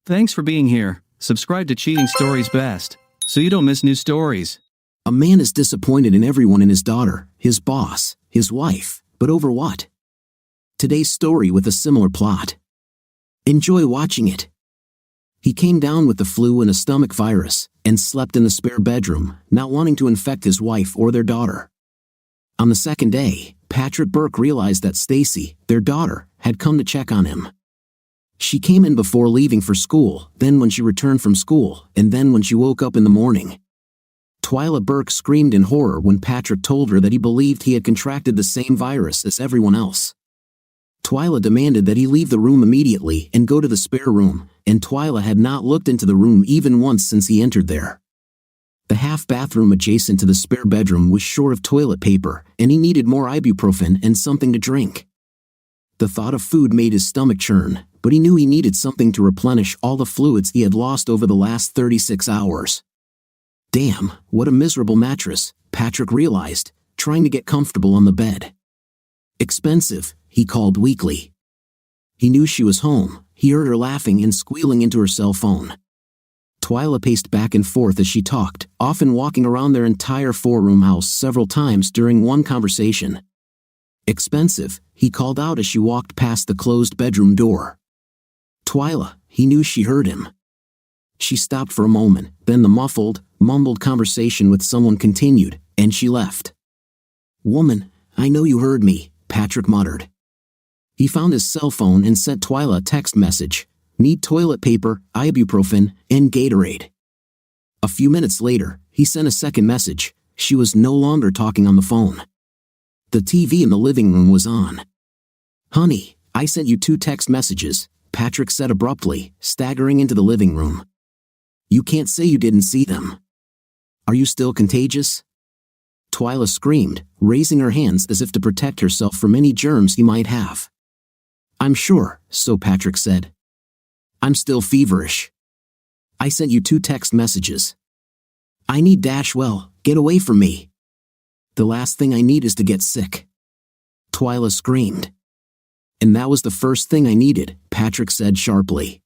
Thanks for being here. Subscribe to Cheating Stories Best, so you don't miss new stories. A man is disappointed in everyone in his daughter, his boss, his wife, but over what? Today's story with a similar plot. Enjoy watching it. He came down with the flu and a stomach virus, and slept in the spare bedroom, not wanting to infect his wife or their daughter. On the second day, Patrick Burke realized that Stacy, their daughter, had come to check on him. She came in before leaving for school, then when she returned from school, and then when she woke up in the morning. Twyla Burke screamed in horror when Patrick told her that he believed he had contracted the same virus as everyone else. Twyla demanded that he leave the room immediately and go to the spare room, and Twyla had not looked into the room even once since he entered there. The half-bathroom adjacent to the spare bedroom was short of toilet paper, and he needed more ibuprofen and something to drink. The thought of food made his stomach churn, but he knew he needed something to replenish all the fluids he had lost over the last 36 hours. Damn, what a miserable mattress, Patrick realized, trying to get comfortable on the bed. Expensive, he called weakly. He knew she was home. He heard her laughing and squealing into her cell phone. Twyla paced back and forth as she talked, often walking around their entire four-room house several times during one conversation. Expensive, he called out as she walked past the closed bedroom door. Twyla, he knew she heard him. She stopped for a moment, then the muffled, mumbled conversation with someone continued, and she left. "Woman, I know you heard me," Patrick muttered. He found his cell phone and sent Twyla a text message. "Need toilet paper, ibuprofen, and Gatorade." A few minutes later, he sent a second message. She was no longer talking on the phone. The TV in the living room was on. "Honey, I sent you 2 text messages," Patrick said abruptly, staggering into the living room. "You can't say you didn't see them. Are you still contagious?" Twyla screamed, raising her hands as if to protect herself from any germs he might have. "I'm sure," so Patrick said. "I'm still feverish. I sent you 2 text messages. I need well, get away from me. The last thing I need is to get sick." Twyla screamed. "And that was the first thing I needed," Patrick said sharply.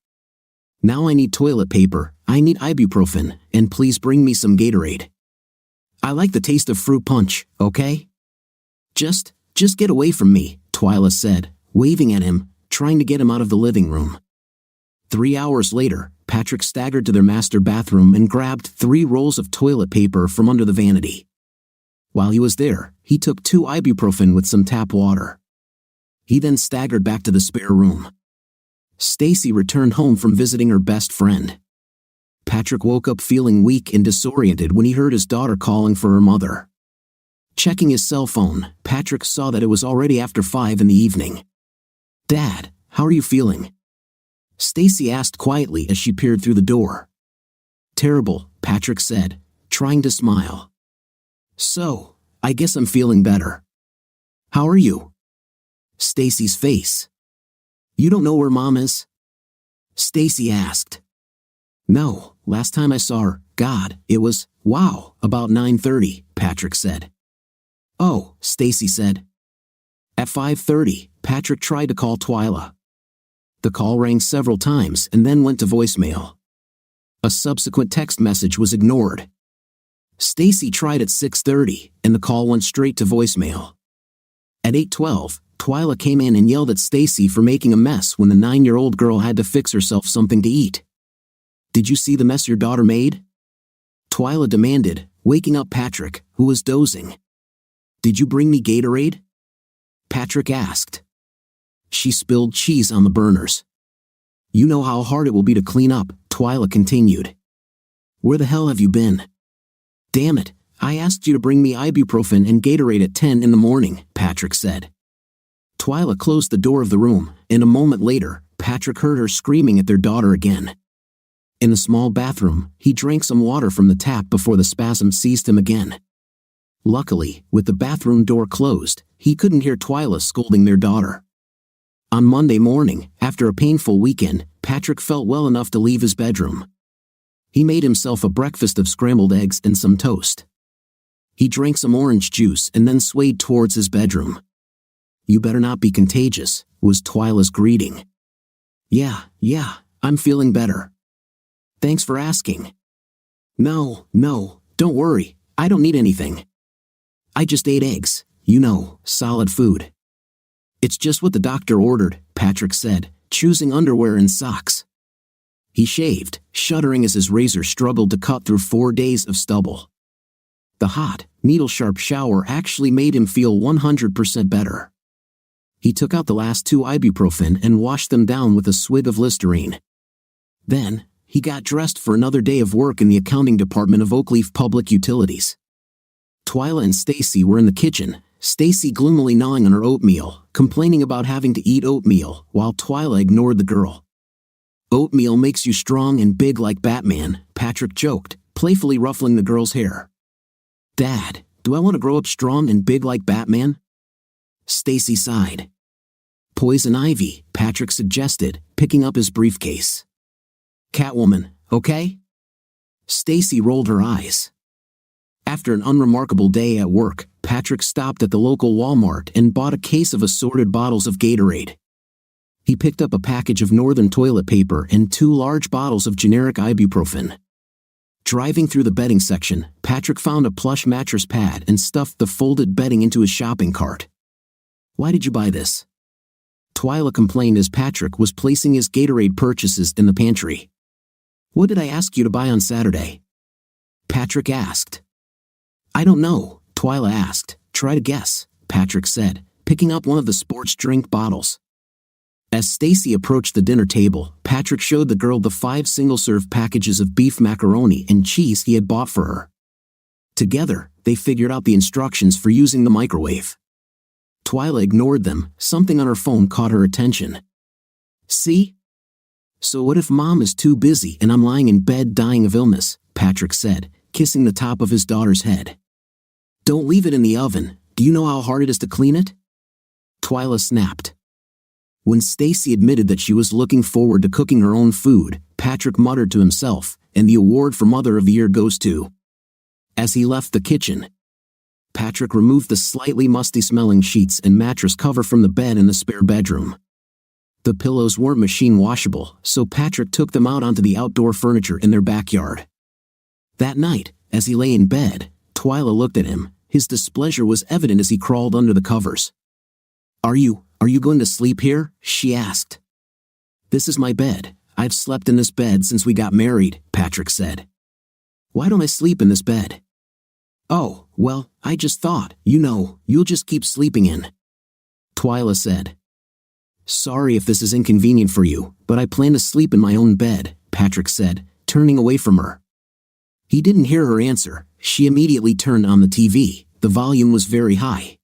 "Now I need toilet paper, I need ibuprofen, and please bring me some Gatorade. I like the taste of fruit punch, okay? Just get away from me," Twyla said, waving at him, trying to get him out of the living room. 3 hours later, Patrick staggered to their master bathroom and grabbed 3 rolls of toilet paper from under the vanity. While he was there, he took 2 ibuprofen with some tap water. He then staggered back to the spare room. Stacy returned home from visiting her best friend. Patrick woke up feeling weak and disoriented when he heard his daughter calling for her mother. Checking his cell phone, Patrick saw that it was already after 5 in the evening. "Dad, how are you feeling?" Stacy asked quietly as she peered through the door. "Terrible," Patrick said, trying to smile. "So, I guess I'm feeling better. How are you?" Stacy's face. "You don't know where Mom is?" Stacy asked. "No, last time I saw her, God, it was, wow, about 9:30, Patrick said. "Oh," Stacy said. At 5:30, Patrick tried to call Twyla. The call rang several times and then went to voicemail. A subsequent text message was ignored. Stacy tried at 6:30, and the call went straight to voicemail. At 8:12, Twyla came in and yelled at Stacy for making a mess when the 9-year-old girl had to fix herself something to eat. "Did you see the mess your daughter made?" Twyla demanded, waking up Patrick, who was dozing. "Did you bring me Gatorade?" Patrick asked. "She spilled cheese on the burners. You know how hard it will be to clean up," Twyla continued. "Where the hell have you been?" "Damn it, I asked you to bring me ibuprofen and Gatorade at 10 in the morning," Patrick said. Twyla closed the door of the room, and a moment later, Patrick heard her screaming at their daughter again. In the small bathroom, he drank some water from the tap before the spasm seized him again. Luckily, with the bathroom door closed, he couldn't hear Twyla scolding their daughter. On Monday morning, after a painful weekend, Patrick felt well enough to leave his bedroom. He made himself a breakfast of scrambled eggs and some toast. He drank some orange juice and then swayed towards his bedroom. "You better not be contagious," was Twyla's greeting. Yeah, I'm feeling better. Thanks for asking. No, don't worry, I don't need anything. I just ate eggs, solid food. It's just what the doctor ordered, Patrick said, choosing underwear and socks. He shaved, shuddering as his razor struggled to cut through 4 days of stubble. The hot, needle-sharp shower actually made him feel 100% better. He took out the last 2 ibuprofen and washed them down with a swig of Listerine. Then, he got dressed for another day of work in the accounting department of Oakleaf Public Utilities. Twyla and Stacy were in the kitchen, Stacy gloomily gnawing on her oatmeal, complaining about having to eat oatmeal, while Twyla ignored the girl. Oatmeal makes you strong and big like Batman, Patrick joked, playfully ruffling the girl's hair. Dad, do I want to grow up strong and big like Batman? Stacy sighed. Poison ivy, Patrick suggested, picking up his briefcase. Catwoman, okay? Stacy rolled her eyes. After an unremarkable day at work, Patrick stopped at the local Walmart and bought a case of assorted bottles of Gatorade. He picked up a package of Northern toilet paper and 2 large bottles of generic ibuprofen. Driving through the bedding section, Patrick found a plush mattress pad and stuffed the folded bedding into his shopping cart. Why did you buy this? Twyla complained as Patrick was placing his Gatorade purchases in the pantry. What did I ask you to buy on Saturday? Patrick asked. I don't know, Twyla asked. Try to guess, Patrick said, picking up one of the sports drink bottles. As Stacy approached the dinner table, Patrick showed the girl the 5 single-serve packages of beef macaroni and cheese he had bought for her. Together, they figured out the instructions for using the microwave. Twyla ignored them. Something on her phone caught her attention. See? So what if Mom is too busy and I'm lying in bed dying of illness, Patrick said, kissing the top of his daughter's head. Don't leave it in the oven. Do you know how hard it is to clean it? Twyla snapped. When Stacy admitted that she was looking forward to cooking her own food, Patrick muttered to himself, and the award for Mother of the Year goes to. As he left the kitchen, Patrick removed the slightly musty-smelling sheets and mattress cover from the bed in the spare bedroom. The pillows weren't machine washable, so Patrick took them out onto the outdoor furniture in their backyard. That night, as he lay in bed, Twyla looked at him. His displeasure was evident as he crawled under the covers. Are you going to sleep here? She asked. This is my bed. I've slept in this bed since we got married, Patrick said. Why don't I sleep in this bed? Oh, well, I just thought, you'll just keep sleeping in. Twyla said. Sorry if this is inconvenient for you, but I plan to sleep in my own bed, Patrick said, turning away from her. He didn't hear her answer. She immediately turned on the TV. The volume was very high.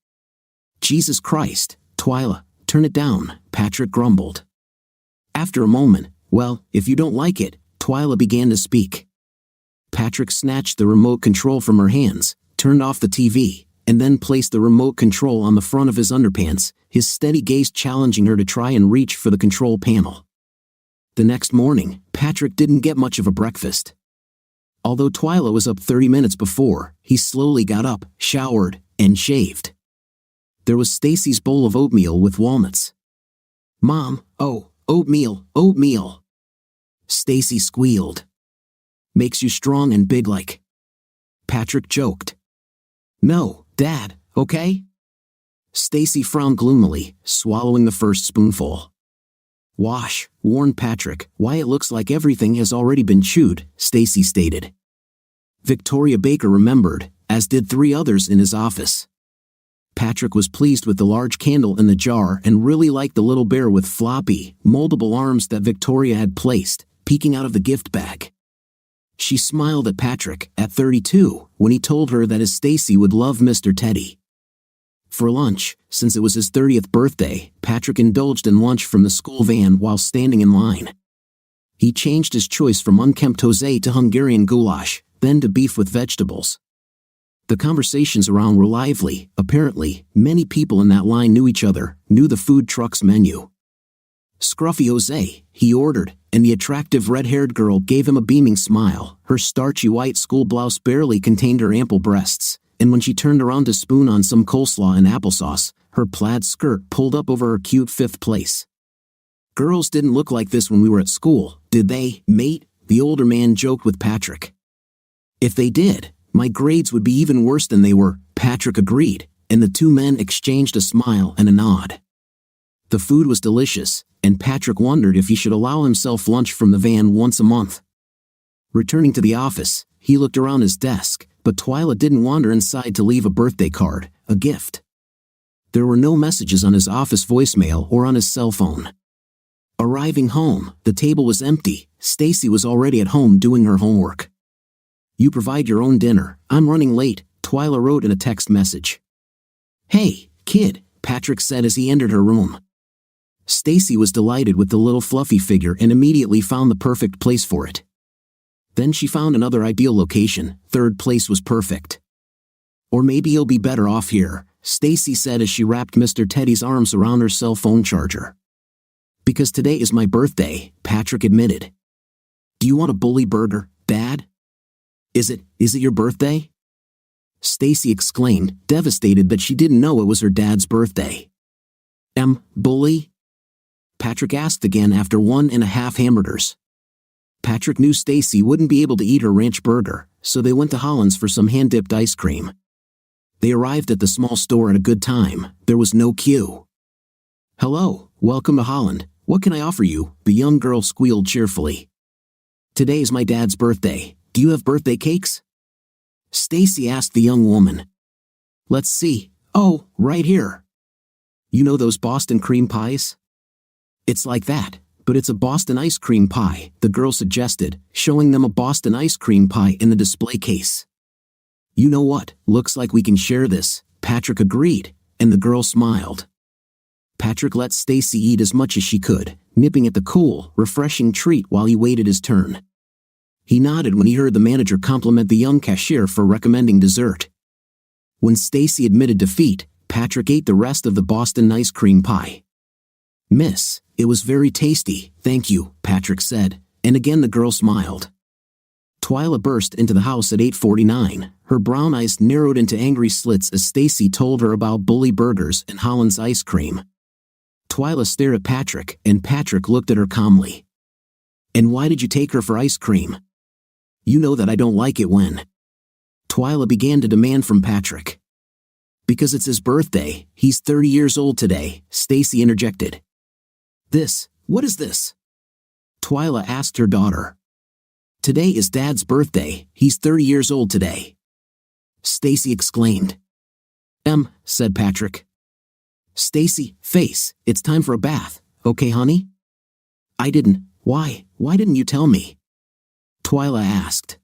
Jesus Christ, Twyla, turn it down, Patrick grumbled. After a moment, well, if you don't like it, Twyla began to speak. Patrick snatched the remote control from her hands, turned off the TV, and then placed the remote control on the front of his underpants, his steady gaze challenging her to try and reach for the control panel. The next morning, Patrick didn't get much of a breakfast. Although Twyla was up 30 minutes before, he slowly got up, showered, and shaved. There was Stacy's bowl of oatmeal with walnuts. Mom, oh, oatmeal. Stacy squealed. Makes you strong and big like. Patrick joked. No, Dad, okay? Stacy frowned gloomily, swallowing the first spoonful. Wash, warned Patrick. Why, it looks like everything has already been chewed, Stacy stated. Victoria Baker remembered, as did 3 others in his office. Patrick was pleased with the large candle in the jar and really liked the little bear with floppy, moldable arms that Victoria had placed, peeking out of the gift bag. She smiled at Patrick, at 32, when he told her that his Stacy would love Mr. Teddy. For lunch, since it was his 30th birthday, Patrick indulged in lunch from the school van while standing in line. He changed his choice from unkempt Jose to Hungarian goulash, then to beef with vegetables. The conversations around were lively. Apparently, many people in that line knew each other, knew the food truck's menu. Scruffy Jose, he ordered, and the attractive red-haired girl gave him a beaming smile. Her starchy white school blouse barely contained her ample breasts, and when she turned around to spoon on some coleslaw and applesauce, her plaid skirt pulled up over her cute 5th place. Girls didn't look like this when we were at school, did they, mate? The older man joked with Patrick. If they did, my grades would be even worse than they were, Patrick agreed, and the two men exchanged a smile and a nod. The food was delicious, and Patrick wondered if he should allow himself lunch from the van once a month. Returning to the office, he looked around his desk, but Twyla didn't wander inside to leave a birthday card, a gift. There were no messages on his office voicemail or on his cell phone. Arriving home, the table was empty. Stacy was already at home doing her homework. You provide your own dinner, I'm running late, Twyla wrote in a text message. Hey, kid, Patrick said as he entered her room. Stacy was delighted with the little fluffy figure and immediately found the perfect place for it. Then she found another ideal location. Third place was perfect. Or maybe you'll be better off here, Stacy said as she wrapped Mr. Teddy's arms around her cell phone charger. Because today is my birthday, Patrick admitted. Do you want a bully burger, Dad? Is it your birthday? Stacy exclaimed, devastated that she didn't know it was her dad's birthday. Bully? Patrick asked again after 1.5 hamburgers. Patrick knew Stacy wouldn't be able to eat her ranch burger, so they went to Holland's for some hand-dipped ice cream. They arrived at the small store at a good time. There was no queue. Hello, welcome to Holland. What can I offer you? The young girl squealed cheerfully. Today is my dad's birthday. Do you have birthday cakes? Stacy asked the young woman. Let's see. Oh, right here. You know those Boston cream pies? It's like that, but it's a Boston ice cream pie, the girl suggested, showing them a Boston ice cream pie in the display case. You know what, looks like we can share this, Patrick agreed, and the girl smiled. Patrick let Stacy eat as much as she could, nipping at the cool, refreshing treat while he waited his turn. He nodded when he heard the manager compliment the young cashier for recommending dessert. When Stacy admitted defeat, Patrick ate the rest of the Boston ice cream pie. Miss, it was very tasty, thank you, Patrick said, and again the girl smiled. Twyla burst into the house at 8:49, her brown eyes narrowed into angry slits as Stacy told her about bully burgers and Holland's ice cream. Twyla stared at Patrick, and Patrick looked at her calmly. And why did you take her for ice cream? You know that I don't like it when... Twyla began to demand from Patrick. Because it's his birthday, he's 30 years old today, Stacy interjected. What is this? Twyla asked her daughter. Today is Dad's birthday, he's 30 years old today. Stacy exclaimed. Said Patrick. Stacy, face, it's time for a bath, okay honey? Why didn't you tell me? Twyla asked.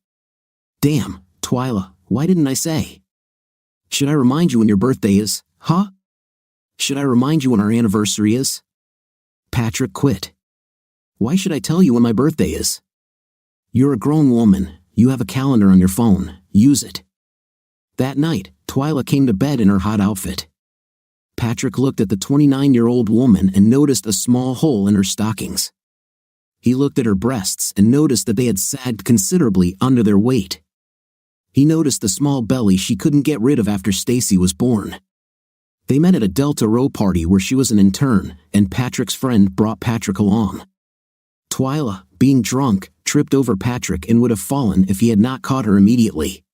Damn, Twyla, why didn't I say? Should I remind you when your birthday is, huh? Should I remind you when our anniversary is? Patrick quit. Why should I tell you when my birthday is? You're a grown woman, you have a calendar on your phone, use it. That night, Twyla came to bed in her hot outfit. Patrick looked at the 29-year-old woman and noticed a small hole in her stockings. He looked at her breasts and noticed that they had sagged considerably under their weight. He noticed the small belly she couldn't get rid of after Stacy was born. They met at a Delta Row party where she was an intern, and Patrick's friend brought Patrick along. Twyla, being drunk, tripped over Patrick and would have fallen if he had not caught her immediately.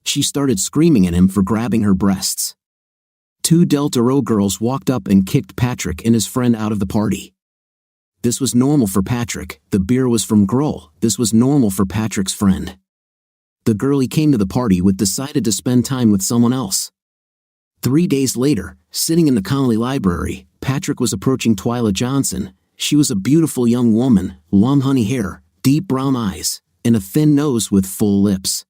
She started screaming at him for grabbing her breasts. 2 Delta Row girls walked up and kicked Patrick and his friend out of the party. This was normal for Patrick, the beer was from Grohl, this was normal for Patrick's friend. The girl he came to the party with decided to spend time with someone else. 3 days later, sitting in the Connolly Library, Patrick was approaching Twyla Johnson. She was a beautiful young woman, long honey hair, deep brown eyes, and a thin nose with full lips.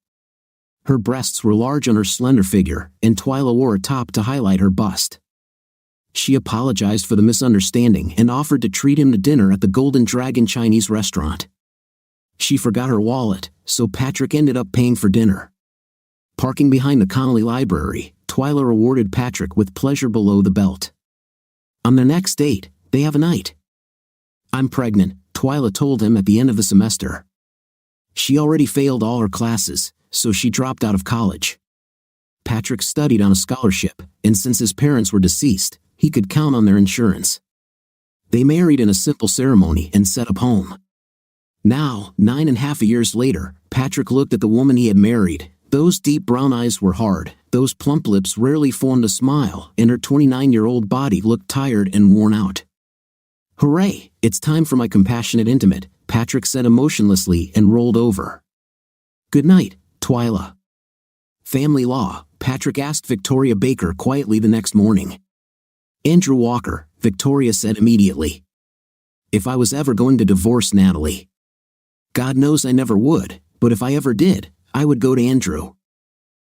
Her breasts were large on her slender figure, and Twyla wore a top to highlight her bust. She apologized for the misunderstanding and offered to treat him to dinner at the Golden Dragon Chinese restaurant. She forgot her wallet, so Patrick ended up paying for dinner. Parking behind the Connolly Library, Twyla rewarded Patrick with pleasure below the belt. On their next date, they have a night. I'm pregnant, Twyla told him at the end of the semester. She already failed all her classes, so she dropped out of college. Patrick studied on a scholarship, and since his parents were deceased, he could count on their insurance. They married in a simple ceremony and set up home. Now, 9.5 years later, Patrick looked at the woman he had married. Those deep brown eyes were hard, those plump lips rarely formed a smile, and her 29-year-old body looked tired and worn out. "Hooray, it's time for my compassionate intimate," Patrick said emotionlessly and rolled over. "Good night, Twyla." "Family law?" Patrick asked Victoria Baker quietly the next morning. "Andrew Walker," Victoria said immediately. "If I was ever going to divorce Natalie. God knows I never would, but if I ever did, I would go to Andrew."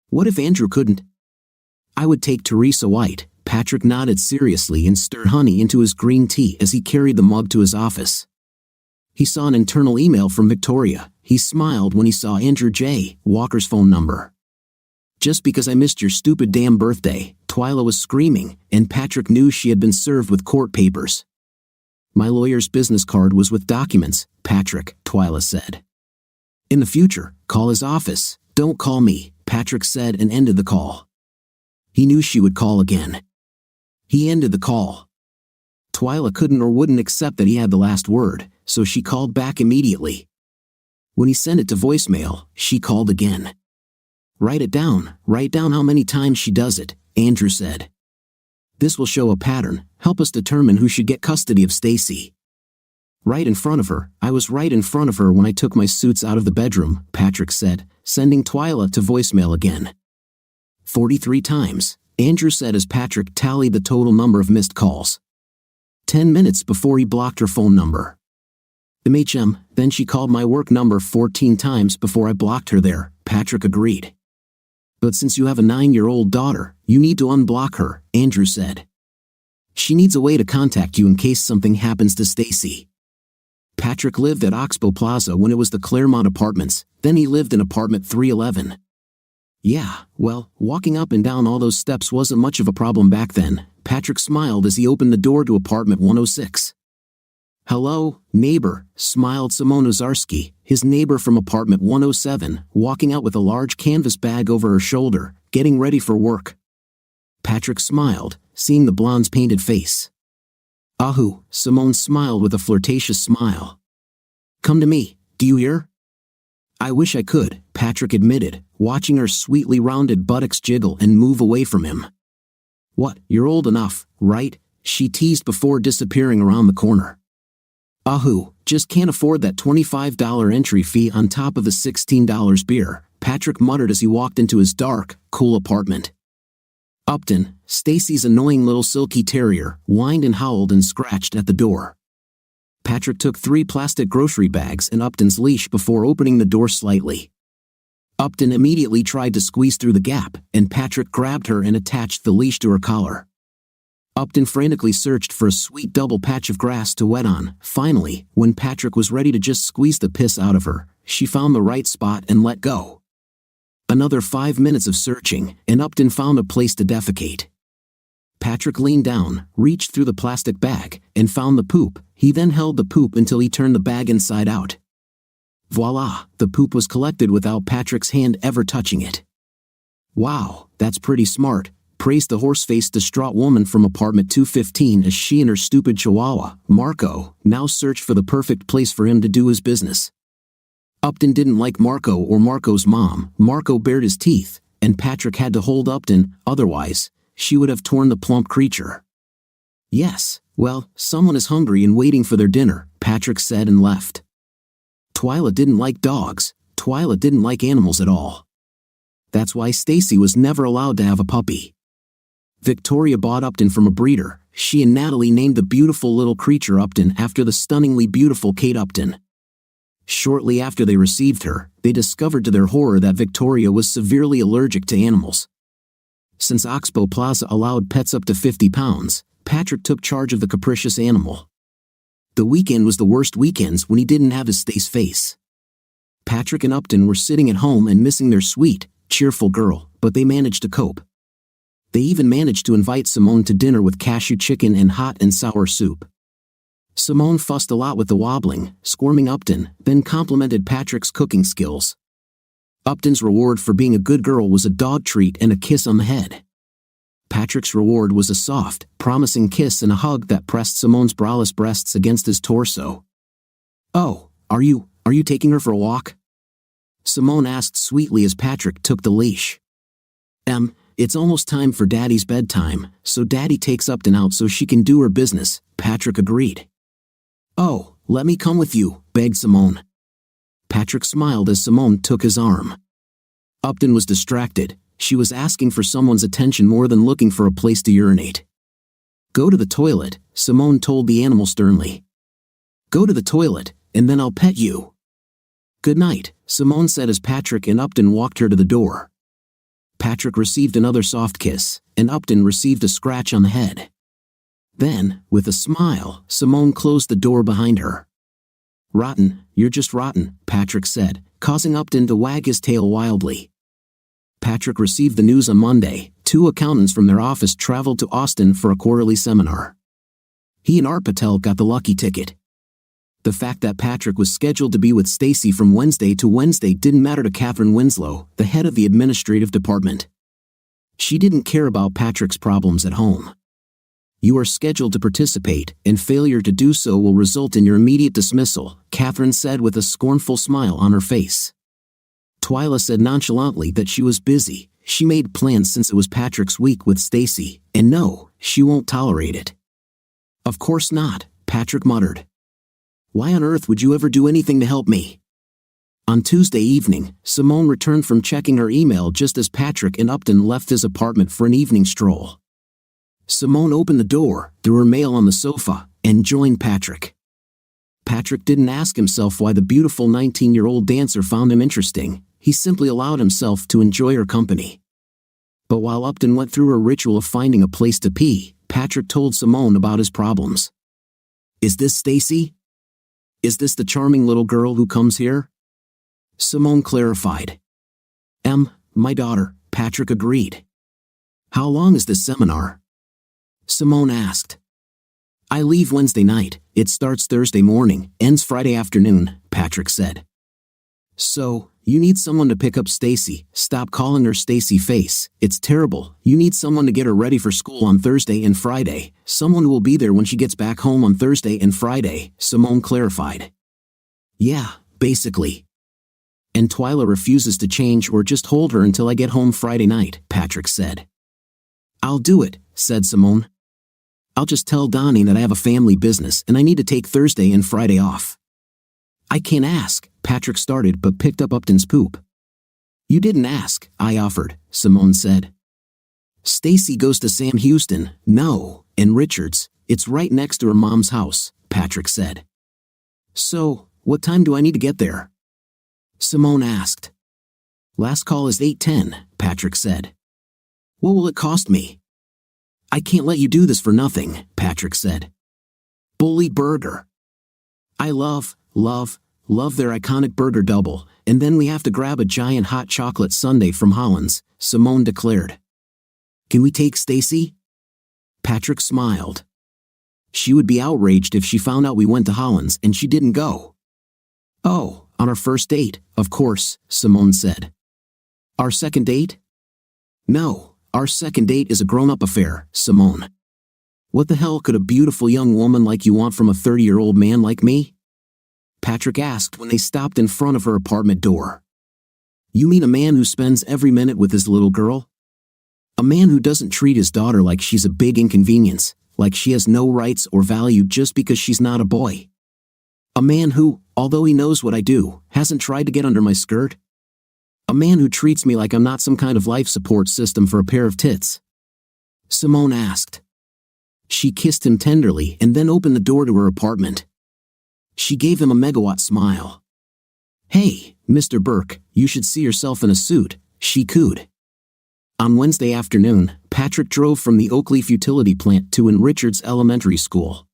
"What if Andrew couldn't?" "I would take Teresa White." Patrick nodded seriously and stirred honey into his green tea as he carried the mug to his office. He saw an internal email from Victoria. He smiled when he saw Andrew J. Walker's phone number. "Just because I missed your stupid damn birthday," Twyla was screaming, and Patrick knew she had been served with court papers. "My lawyer's business card was with documents, Patrick," Twyla said. "In the future, call his office. Don't call me," Patrick said and ended the call. He knew she would call again. He ended the call. Twyla couldn't or wouldn't accept that he had the last word, so she called back immediately. When he sent it to voicemail, she called again. Write down how many times she does it," Andrew said. "This will show a pattern, help us determine who should get custody of Stacy." "Right in front of her. I was right in front of her when I took my suits out of the bedroom," Patrick said, sending Twyla to voicemail again. 43 times, Andrew said as Patrick tallied the total number of missed calls. 10 minutes before he blocked her phone number. Then she called my work number 14 times before I blocked her there," Patrick agreed. "But since you have a 9-year-old daughter, you need to unblock her," Andrew said. "She needs a way to contact you in case something happens to Stacy." Patrick lived at Oxbow Plaza when it was the Claremont Apartments, then he lived in apartment 311. "Yeah, well, walking up and down all those steps wasn't much of a problem back then," Patrick smiled as he opened the door to apartment 106. "Hello, neighbor," smiled Simone Ozarski, his neighbor from apartment 107, walking out with a large canvas bag over her shoulder, getting ready for work. Patrick smiled, seeing the blonde's painted face. "Ahu," Simone smiled with a flirtatious smile. "Come to me, do you hear?" "I wish I could," Patrick admitted, watching her sweetly rounded buttocks jiggle and move away from him. "What, you're old enough, right?" she teased before disappearing around the corner. "Ahu, just can't afford that $25 entry fee on top of the $16 beer," Patrick muttered as he walked into his dark, cool apartment. Upton, Stacy's annoying little silky terrier, whined and howled and scratched at the door. Patrick took 3 plastic grocery bags and Upton's leash before opening the door slightly. Upton immediately tried to squeeze through the gap, and Patrick grabbed her and attached the leash to her collar. Upton frantically searched for a sweet double patch of grass to wet on. Finally, when Patrick was ready to just squeeze the piss out of her, she found the right spot and let go. Another 5 minutes of searching, and Upton found a place to defecate. Patrick leaned down, reached through the plastic bag, and found the poop. He then held the poop until he turned the bag inside out. Voila, the poop was collected without Patrick's hand ever touching it. "Wow, that's pretty smart," praised the horse-faced distraught woman from apartment 215 as she and her stupid chihuahua, Marco, now searched for the perfect place for him to do his business. Upton didn't like Marco or Marco's mom. Marco bared his teeth, and Patrick had to hold Upton, otherwise, she would have torn the plump creature. "Yes, well, someone is hungry and waiting for their dinner," Patrick said and left. Twyla didn't like dogs. Twyla didn't like animals at all. That's why Stacy was never allowed to have a puppy. Victoria bought Upton from a breeder. She and Natalie named the beautiful little creature Upton after the stunningly beautiful Kate Upton. Shortly after they received her, they discovered to their horror that Victoria was severely allergic to animals. Since Oxbow Plaza allowed pets up to 50 pounds, Patrick took charge of the capricious animal. The weekend was the worst weekends when he didn't have his Stace face. Patrick and Upton were sitting at home and missing their sweet, cheerful girl, but they managed to cope. They even managed to invite Simone to dinner with cashew chicken and hot and sour soup. Simone fussed a lot with the wobbling, squirming Upton, then complimented Patrick's cooking skills. Upton's reward for being a good girl was a dog treat and a kiss on the head. Patrick's reward was a soft, promising kiss and a hug that pressed Simone's braless breasts against his torso. "Oh, are you taking her for a walk?" Simone asked sweetly as Patrick took the leash. It's almost time for Daddy's bedtime, so Daddy takes Upton out so she can do her business," Patrick agreed. "Oh, let me come with you," begged Simone. Patrick smiled as Simone took his arm. Upton was distracted. She was asking for someone's attention more than looking for a place to urinate. "Go to the toilet," Simone told the animal sternly. "Go to the toilet, and then I'll pet you." "Good night," Simone said as Patrick and Upton walked her to the door. Patrick received another soft kiss, and Upton received a scratch on the head. Then, with a smile, Simone closed the door behind her. "Rotten, you're just rotten," Patrick said, causing Upton to wag his tail wildly. Patrick received the news on Monday. 2 accountants from their office traveled to Austin for a quarterly seminar. He and Art Patel got the lucky ticket. The fact that Patrick was scheduled to be with Stacy from Wednesday to Wednesday didn't matter to Catherine Winslow, the head of the administrative department. She didn't care about Patrick's problems at home. "You are scheduled to participate, and failure to do so will result in your immediate dismissal," Catherine said with a scornful smile on her face. Twyla said nonchalantly that she was busy. She made plans since it was Patrick's week with Stacy, and no, she won't tolerate it. "Of course not," Patrick muttered. "Why on earth would you ever do anything to help me?" On Tuesday evening, Simone returned from checking her email just as Patrick and Upton left his apartment for an evening stroll. Simone opened the door, threw her mail on the sofa, and joined Patrick. Patrick didn't ask himself why the beautiful 19-year-old dancer found him interesting. He simply allowed himself to enjoy her company. But while Upton went through her ritual of finding a place to pee, Patrick told Simone about his problems. "Is this Stacy? Is this the charming little girl who comes here?" Simone clarified. My daughter," Patrick agreed. "How long is this seminar?" Simone asked. "I leave Wednesday night. It starts Thursday morning, ends Friday afternoon," Patrick said. "So, you need someone to pick up Stacy. Stop calling her Stacy Face. It's terrible. You need someone to get her ready for school on Thursday and Friday. Someone who will be there when she gets back home on Thursday and Friday," Simone clarified. "Yeah, basically. And Twyla refuses to change or just hold her until I get home Friday night," Patrick said. "I'll do it," said Simone. "I'll just tell Donnie that I have a family business and I need to take Thursday and Friday off." "I can't ask," Patrick started but picked up Upton's poop. "You didn't ask," I offered, Simone said. "Stacy goes to Sam Houston, no, and Richards. It's right next to her mom's house," Patrick said. "So, what time do I need to get there?" Simone asked. "Last call is 8:10, Patrick said. "What will it cost me?" "I can't let you do this for nothing," Patrick said. "Bully Burger. I love their iconic burger double, and then we have to grab a giant hot chocolate sundae from Holland's," Simone declared. "Can we take Stacy?" Patrick smiled. She would be outraged if she found out we went to Holland's and she didn't go. "Oh, on our first date, of course," Simone said. "Our second date?" "No, our second date is a grown-up affair, Simone. What the hell could a beautiful young woman like you want from a 30-year-old man like me?" Patrick asked when they stopped in front of her apartment door. "You mean a man who spends every minute with his little girl? A man who doesn't treat his daughter like she's a big inconvenience, like she has no rights or value just because she's not a boy? A man who, although he knows what I do, hasn't tried to get under my skirt? A man who treats me like I'm not some kind of life support system for a pair of tits?" Simone asked. She kissed him tenderly and then opened the door to her apartment. She gave him a megawatt smile. "Hey, Mr. Burke, you should see yourself in a suit," she cooed. On Wednesday afternoon, Patrick drove from the Oakleaf utility plant to Richards Elementary School.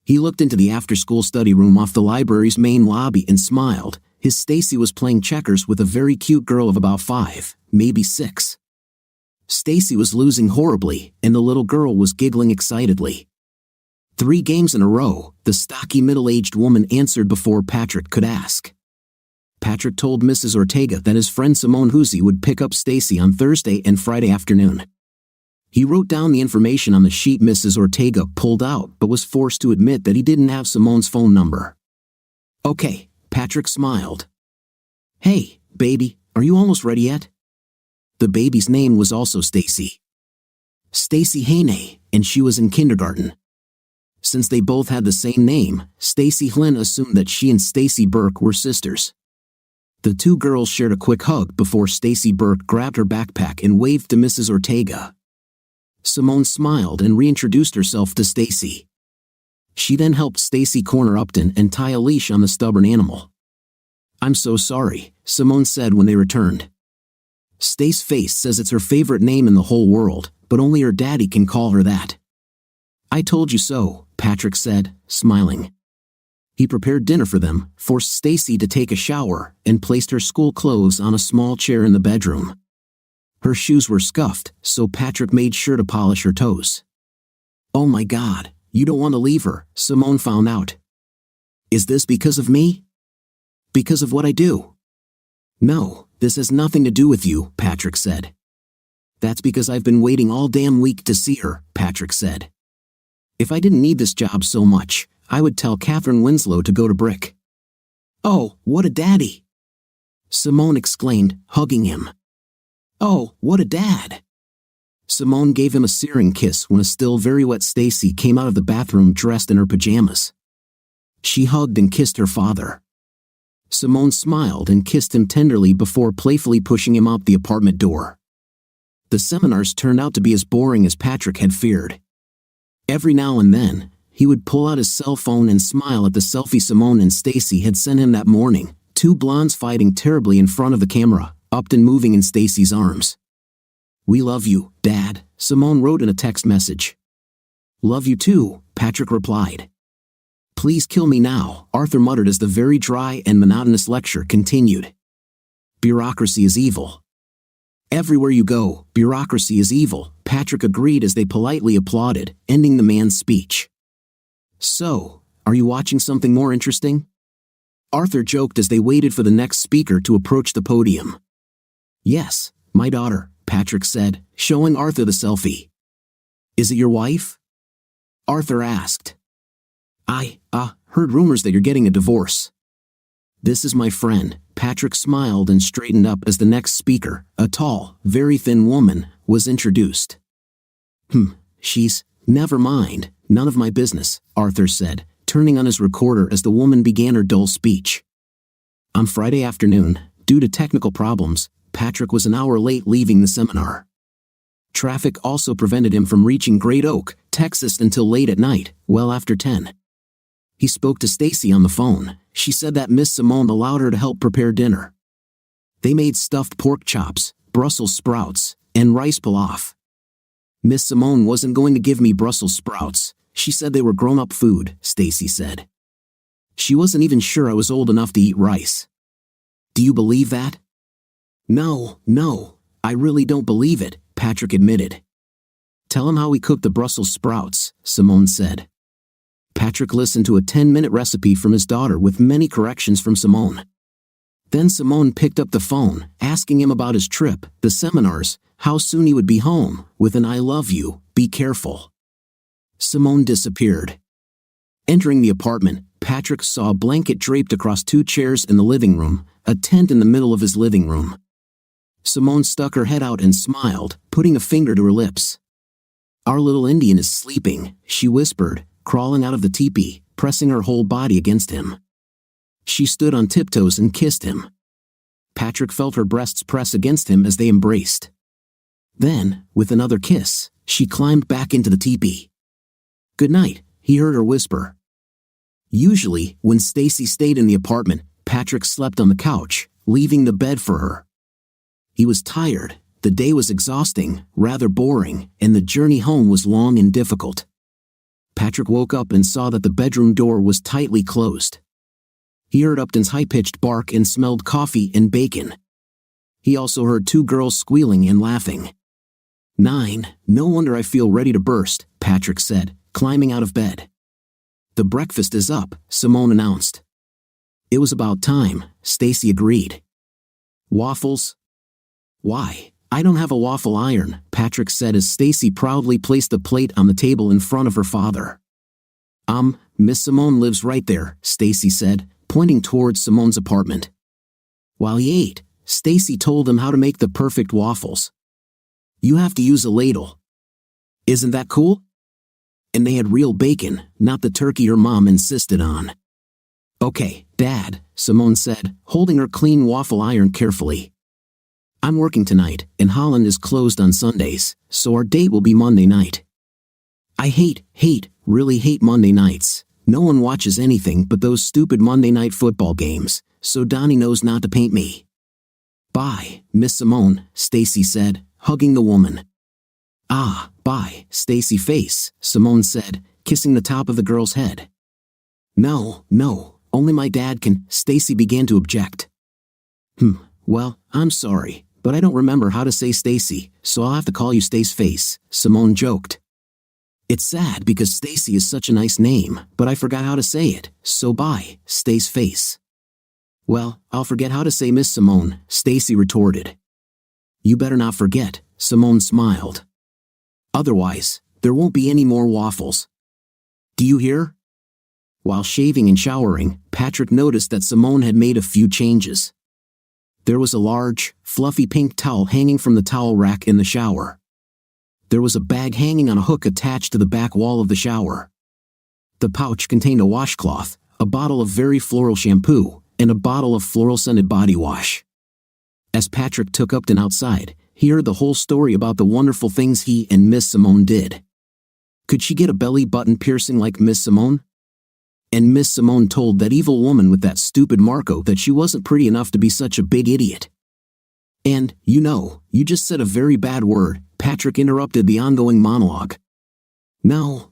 He looked into the after-school study room off the library's main lobby and smiled. His Stacy was playing checkers with a very cute girl of about 5, maybe 6. Stacy was losing horribly, and the little girl was giggling excitedly. 3 games in a row, the stocky middle-aged woman answered before Patrick could ask. Patrick told Mrs. Ortega that his friend Simone Huzzi would pick up Stacy on Thursday and Friday afternoon. He wrote down the information on the sheet Mrs. Ortega pulled out but was forced to admit that he didn't have Simone's phone number. "Okay," Patrick smiled. "Hey, baby, are you almost ready yet?" The baby's name was also Stacy. Stacy Haney, and she was in kindergarten. Since they both had the same name, Stacy Flynn assumed that she and Stacy Burke were sisters. The two girls shared a quick hug before Stacy Burke grabbed her backpack and waved to Mrs. Ortega. Simone smiled and reintroduced herself to Stacy. She then helped Stacy corner Upton and tie a leash on the stubborn animal. "I'm so sorry," Simone said when they returned. "Stace Face says it's her favorite name in the whole world, but only her daddy can call her that." "I told you so," Patrick said, smiling. He prepared dinner for them, forced Stacy to take a shower, and placed her school clothes on a small chair in the bedroom. Her shoes were scuffed, so Patrick made sure to polish her toes. "Oh my God, you don't want to leave her," Simone found out. "Is this because of me? Because of what I do?" "No, this has nothing to do with you," Patrick said. "That's because I've been waiting all damn week to see her," Patrick said. "If I didn't need this job so much, I would tell Catherine Winslow to go to Brick." "Oh, what a daddy!" Simone exclaimed, hugging him. "Oh, what a dad!" Simone gave him a searing kiss when a still very wet Stacy came out of the bathroom dressed in her pajamas. She hugged and kissed her father. Simone smiled and kissed him tenderly before playfully pushing him out the apartment door. The seminars turned out to be as boring as Patrick had feared. Every now and then, he would pull out his cell phone and smile at the selfie Simone and Stacy had sent him that morning, two blondes fighting terribly in front of the camera, Upton moving in Stacy's arms. "We love you, Dad," Simone wrote in a text message. "Love you too," Patrick replied. "Please kill me now," Arthur muttered as the very dry and monotonous lecture continued. "Bureaucracy is evil. Everywhere you go, bureaucracy is evil," Patrick agreed as they politely applauded, ending the man's speech. "So, are you watching something more interesting?" Arthur joked as they waited for the next speaker to approach the podium. "Yes, my daughter," Patrick said, showing Arthur the selfie. "Is it your wife?" Arthur asked. I heard rumors that you're getting a divorce." "This is my friend," Patrick smiled and straightened up as the next speaker, a tall, very thin woman, was introduced. She's, never mind, none of my business," Arthur said, turning on his recorder as the woman began her dull speech. On Friday afternoon, due to technical problems, Patrick was an hour late leaving the seminar. Traffic also prevented him from reaching Great Oak, Texas until late at night, well after 10. He spoke to Stacy on the phone. She said that Miss Simone allowed her to help prepare dinner. They made stuffed pork chops, Brussels sprouts, and rice pilaf. "Miss Simone wasn't going to give me Brussels sprouts. She said they were grown-up food," Stacy said. "She wasn't even sure I was old enough to eat rice." "Do you believe that?" No, I really don't believe it," Patrick admitted. "Tell him how we cooked the Brussels sprouts," Simone said. Patrick listened to a 10-minute recipe from his daughter with many corrections from Simone. Then Simone picked up the phone, asking him about his trip, the seminars, how soon he would be home, with an "I love you, be careful." Simone disappeared. Entering the apartment, Patrick saw a blanket draped across two chairs in the living room, a tent in the middle of his living room. Simone stuck her head out and smiled, putting a finger to her lips. "Our little Indian is sleeping," she whispered, crawling out of the teepee, pressing her whole body against him. She stood on tiptoes and kissed him. Patrick felt her breasts press against him as they embraced. Then, with another kiss, she climbed back into the teepee. "Good night," he heard her whisper. Usually, when Stacy stayed in the apartment, Patrick slept on the couch, leaving the bed for her. He was tired, the day was exhausting, rather boring, and the journey home was long and difficult. Patrick woke up and saw that the bedroom door was tightly closed. He heard Upton's high-pitched bark and smelled coffee and bacon. He also heard two girls squealing and laughing. "9, no wonder I feel ready to burst," Patrick said, climbing out of bed. "The breakfast is up," Simone announced. "It was about time," Stacy agreed. "Waffles?" "Why, I don't have a waffle iron, Patrick said as Stacy proudly placed a plate on the table in front of her father. Miss Simone lives right there, Stacy said, pointing towards Simone's apartment. While he ate, Stacy told him how to make the perfect waffles. You have to use a ladle. Isn't that cool? And they had real bacon, not the turkey her mom insisted on. Okay, Dad, Simone said, holding her clean waffle iron carefully. I'm working tonight, and Holland is closed on Sundays, so our date will be Monday night. I really hate Monday nights. No one watches anything but those stupid Monday night football games, so Donnie knows not to paint me. Bye, Miss Simone, Stacy said, hugging the woman. Ah, bye, Stacy face, Simone said, kissing the top of the girl's head. No, only my dad can, Stacy began to object. Well, I'm sorry, but I don't remember how to say Stacy, so I'll have to call you Stace face, Simone joked. It's sad because Stacy is such a nice name, but I forgot how to say it, so bye, Stace face. Well, I'll forget how to say Miss Simone, Stacy retorted. You better not forget, Simone smiled. Otherwise, there won't be any more waffles. Do you hear? While shaving and showering, Patrick noticed that Simone had made a few changes. There was a large, fluffy pink towel hanging from the towel rack in the shower. There was a bag hanging on a hook attached to the back wall of the shower. The pouch contained a washcloth, a bottle of very floral shampoo, and a bottle of floral-scented body wash. As Patrick took Upton outside, he heard the whole story about the wonderful things he and Miss Simone did. Could she get a belly button piercing like Miss Simone? And Miss Simone told that evil woman with that stupid Marco that she wasn't pretty enough to be such a big idiot. And, you just said a very bad word, Patrick interrupted the ongoing monologue. No,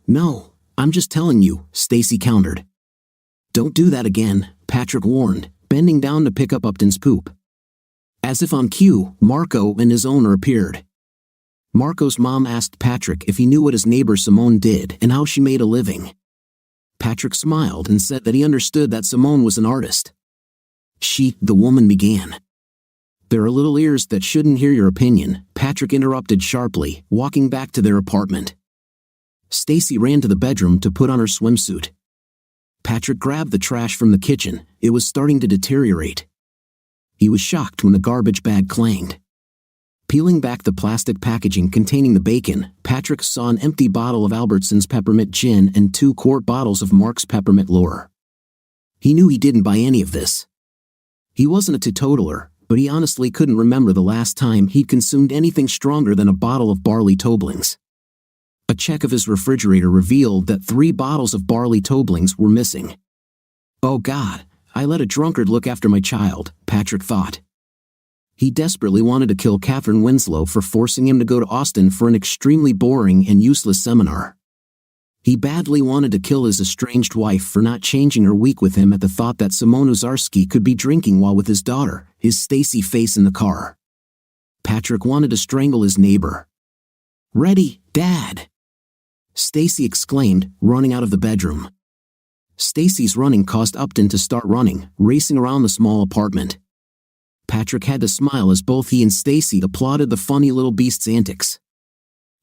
I'm just telling you, Stacy countered. Don't do that again, Patrick warned, bending down to pick up Upton's poop. As if on cue, Marco and his owner appeared. Marco's mom asked Patrick if he knew what his neighbor Simone did and how she made a living. Patrick smiled and said that he understood that Simone was an artist. The woman began. There are little ears that shouldn't hear your opinion, Patrick interrupted sharply, walking back to their apartment. Stacy ran to the bedroom to put on her swimsuit. Patrick grabbed the trash from the kitchen. It was starting to deteriorate. He was shocked when the garbage bag clanged. Peeling back the plastic packaging containing the bacon, Patrick saw an empty bottle of Albertson's peppermint gin and 2-quart bottles of Mark's peppermint lure. He knew he didn't buy any of this. He wasn't a teetotaler, but he honestly couldn't remember the last time he'd consumed anything stronger than a bottle of barley Toblings. A check of his refrigerator revealed that 3 bottles of barley Toblings were missing. Oh God, I let a drunkard look after my child, Patrick thought. He desperately wanted to kill Catherine Winslow for forcing him to go to Austin for an extremely boring and useless seminar. He badly wanted to kill his estranged wife for not changing her week with him at the thought that Simone Ozarski could be drinking while with his daughter, his Stacy face in the car. Patrick wanted to strangle his neighbor. Ready, Dad! Stacy exclaimed, running out of the bedroom. Stacy's running caused Upton to start running, racing around the small apartment. Patrick had to smile as both he and Stacy applauded the funny little beast's antics.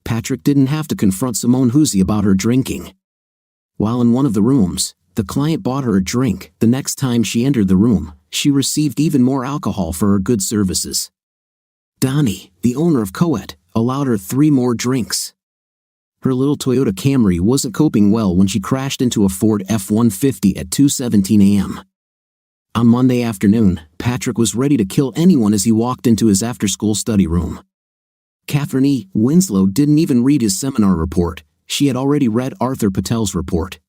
Patrick didn't have to confront Simone Hoosie about her drinking. While in one of the rooms, the client bought her a drink. The next time she entered the room, she received even more alcohol for her good services. Donnie, the owner of Coet, allowed her 3 more drinks. Her little Toyota Camry wasn't coping well when she crashed into a Ford F-150 at 2:17 a.m. On Monday afternoon, Patrick was ready to kill anyone as he walked into his after-school study room. Catherine E. Winslow didn't even read his seminar report. She had already read Arthur Patel's report.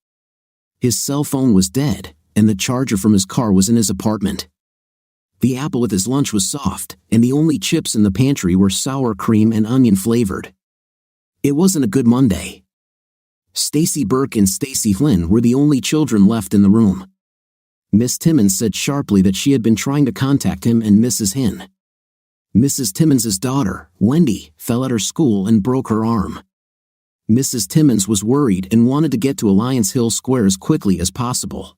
His cell phone was dead, and the charger from his car was in his apartment. The apple with his lunch was soft, and the only chips in the pantry were sour cream and onion flavored. It wasn't a good Monday. Stacy Burke and Stacy Flynn were the only children left in the room. Miss Timmons said sharply that she had been trying to contact him and Mrs. Hinn. Mrs. Timmons's daughter, Wendy, fell at her school and broke her arm. Mrs. Timmons was worried and wanted to get to Alliance Hill Square as quickly as possible.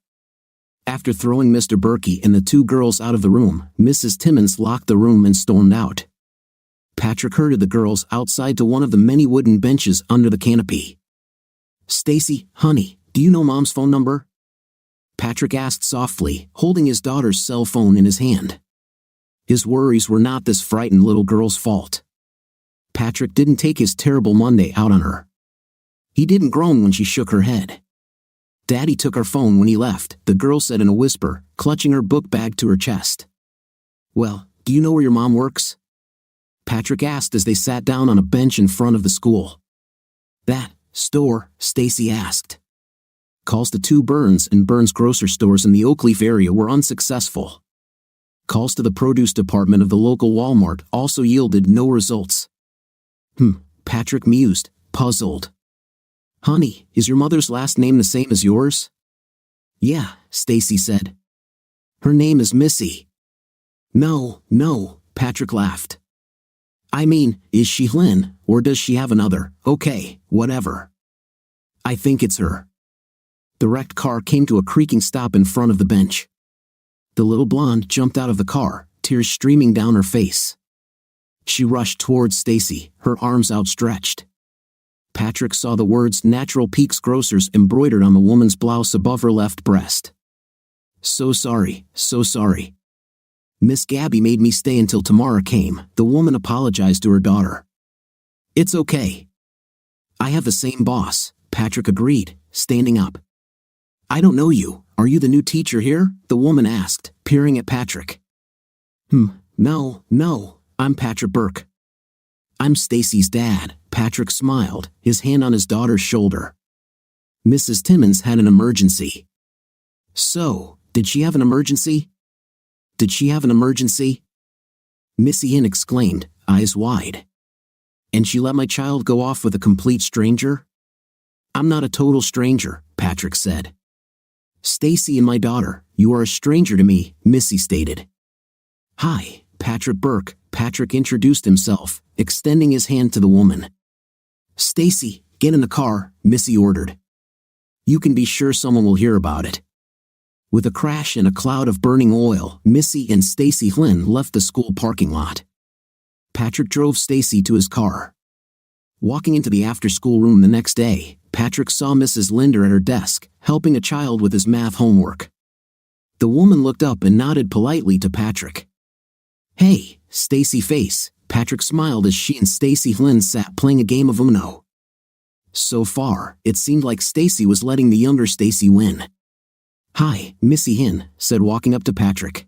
After throwing Mr. Berkey and the 2 girls out of the room, Mrs. Timmons locked the room and stormed out. Patrick herded the girls outside to one of the many wooden benches under the canopy. "Stacy, honey, do you know Mom's phone number?" Patrick asked softly, holding his daughter's cell phone in his hand. His worries were not this frightened little girl's fault. Patrick didn't take his terrible Monday out on her. He didn't groan when she shook her head. "Daddy took our phone when he left," the girl said in a whisper, clutching her book bag to her chest. "Well, do you know where your mom works?" Patrick asked as they sat down on a bench in front of the school. "That store?" Stacy asked. Calls to 2 Burns and Burns grocery stores in the Oakleaf area were unsuccessful. Calls to the produce department of the local Walmart also yielded no results. Patrick mused, puzzled. "Honey, is your mother's last name the same as yours?" "Yeah," Stacy said. "Her name is Missy." No, Patrick laughed. "I mean, is she Lynn, or does she have another?" "Okay, whatever. I think it's her." The wrecked car came to a creaking stop in front of the bench. The little blonde jumped out of the car, tears streaming down her face. She rushed towards Stacy, her arms outstretched. Patrick saw the words "Natural Peaks Grocers" embroidered on the woman's blouse above her left breast. So sorry. Miss Gabby made me stay until Tamara came," the woman apologized to her daughter. "It's okay. I have the same boss," Patrick agreed, standing up. "I don't know you. Are you the new teacher here?" the woman asked, peering at Patrick. No, I'm Patrick Burke." "I'm Stacy's dad," Patrick smiled, his hand on his daughter's shoulder. "Mrs. Timmons had an emergency." "So, did she have an emergency?" Missy Hinn exclaimed, eyes wide. "And she let my child go off with a complete stranger?" "I'm not a total stranger," Patrick said. "Stacy and my daughter, you are a stranger to me," Missy stated. "Hi, Patrick Burke," Patrick introduced himself, extending his hand to the woman. "Stacy, get in the car," Missy ordered. "You can be sure someone will hear about it." With a crash and a cloud of burning oil, Missy and Stacy Lynn left the school parking lot. Patrick drove Stacy to his car. Walking into the after-school room the next day, Patrick saw Mrs. Linder at her desk, helping a child with his math homework. The woman looked up and nodded politely to Patrick. "Hey, Stacy Face," Patrick smiled as she and Stacy Lynn sat playing a game of Uno. So far, it seemed like Stacy was letting the younger Stacy win. "Hi, Missy Hinn," said walking up to Patrick.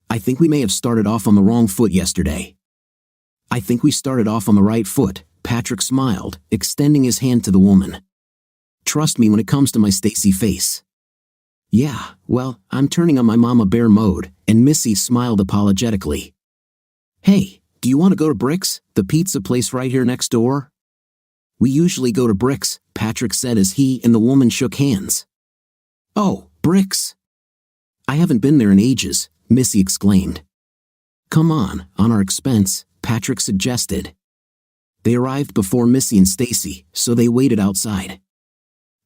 "I think we may have started off on the wrong foot yesterday." "I think we started off on the right foot," Patrick smiled, extending his hand to the woman. "Trust me when it comes to my Stacy Face." "Yeah, well, I'm turning on my mama bear mode," and Missy smiled apologetically. "Hey, do you want to go to Bricks, the pizza place right here next door?" "We usually go to Bricks," Patrick said as he and the woman shook hands. "Oh, Bricks. I haven't been there in ages," Missy exclaimed. "Come on our expense," Patrick suggested. They arrived before Missy and Stacy, so they waited outside.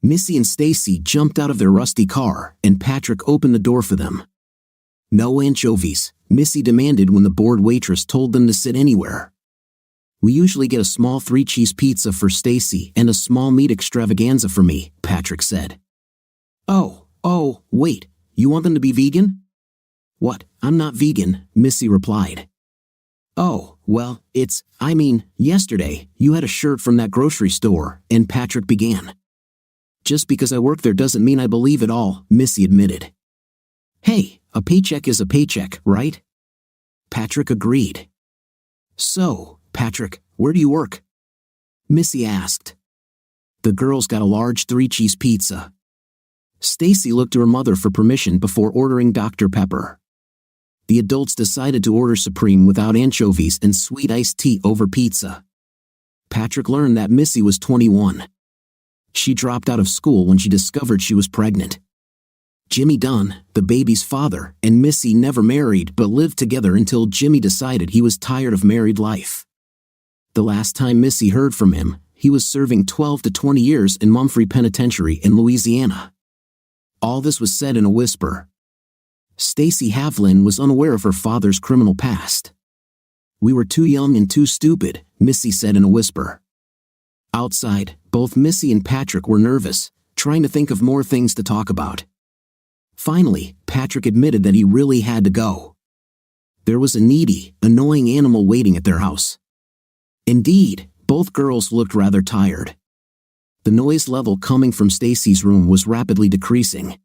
Missy and Stacy jumped out of their rusty car, and Patrick opened the door for them. "No anchovies," Missy demanded when the bored waitress told them to sit anywhere. "We usually get a small 3-cheese pizza for Stacy and a small meat extravaganza for me," Patrick said. Oh, wait, you want them to be vegan?" "What, I'm not vegan," Missy replied. "Oh, well, yesterday, you had a shirt from that grocery store," and Patrick began. "Just because I work there doesn't mean I believe it all," Missy admitted. "Hey, a paycheck is a paycheck, right?" Patrick agreed. "So, Patrick, where do you work?" Missy asked. The girls got a large 3-cheese pizza. Stacy looked to her mother for permission before ordering Dr. Pepper. The adults decided to order Supreme without anchovies and sweet iced tea over pizza. Patrick learned that Missy was 21. She dropped out of school when she discovered she was pregnant. Jimmy Dunn, the baby's father, and Missy never married but lived together until Jimmy decided he was tired of married life. The last time Missy heard from him, he was serving 12 to 20 years in Mumphrey Penitentiary in Louisiana. All this was said in a whisper. Stacy Havlin was unaware of her father's criminal past. "We were too young and too stupid," Missy said in a whisper. Outside, both Missy and Patrick were nervous, trying to think of more things to talk about. Finally, Patrick admitted that he really had to go. There was a needy, annoying animal waiting at their house. Indeed, both girls looked rather tired. The noise level coming from Stacy's room was rapidly decreasing.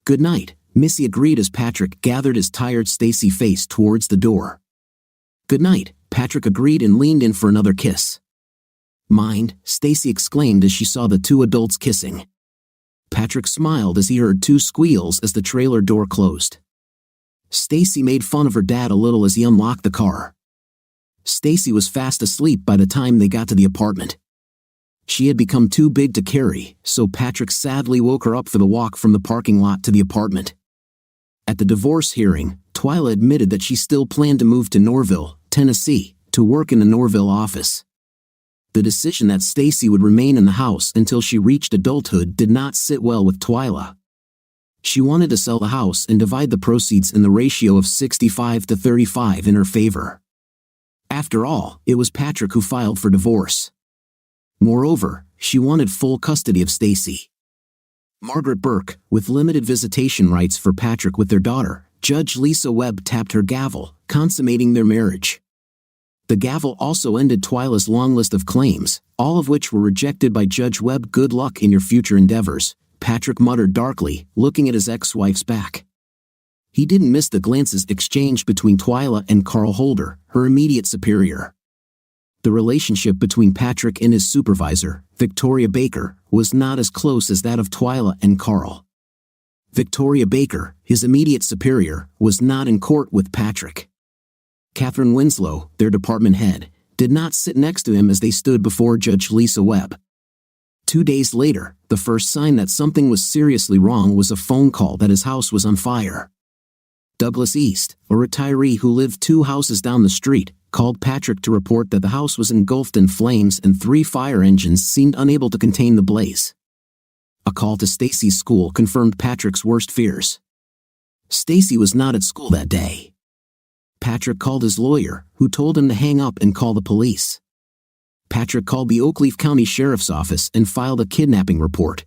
"Good night," Missy agreed as Patrick gathered his tired Stacy face towards the door. "Good night," Patrick agreed and leaned in for another kiss. "Mind," Stacy exclaimed as she saw the two adults kissing. Patrick smiled as he heard two squeals as the trailer door closed. Stacy made fun of her dad a little as he unlocked the car. Stacy was fast asleep by the time they got to the apartment. She had become too big to carry, so Patrick sadly woke her up for the walk from the parking lot to the apartment. At the divorce hearing, Twyla admitted that she still planned to move to Norville, Tennessee, to work in the Norville office. The decision that Stacy would remain in the house until she reached adulthood did not sit well with Twyla. She wanted to sell the house and divide the proceeds in the ratio of 65 to 35 in her favor. After all, it was Patrick who filed for divorce. Moreover, she wanted full custody of Stacy. Margaret Burke, with limited visitation rights for Patrick with their daughter, Judge Lisa Webb tapped her gavel, consummating their marriage. The gavel also ended Twyla's long list of claims, all of which were rejected by Judge Webb. "Good luck in your future endeavors," Patrick muttered darkly, looking at his ex-wife's back. He didn't miss the glances exchanged between Twyla and Carl Holder, her immediate superior. The relationship between Patrick and his supervisor, Victoria Baker, was not as close as that of Twyla and Carl. Victoria Baker, his immediate superior, was not in court with Patrick. Catherine Winslow, their department head, did not sit next to him as they stood before Judge Lisa Webb. 2 days later, the first sign that something was seriously wrong was a phone call that his house was on fire. Douglas East, a retiree who lived 2 houses down the street, called Patrick to report that the house was engulfed in flames and 3 fire engines seemed unable to contain the blaze. A call to Stacy's school confirmed Patrick's worst fears. Stacy was not at school that day. Patrick called his lawyer, who told him to hang up and call the police. Patrick called the Oakleaf County Sheriff's Office and filed a kidnapping report.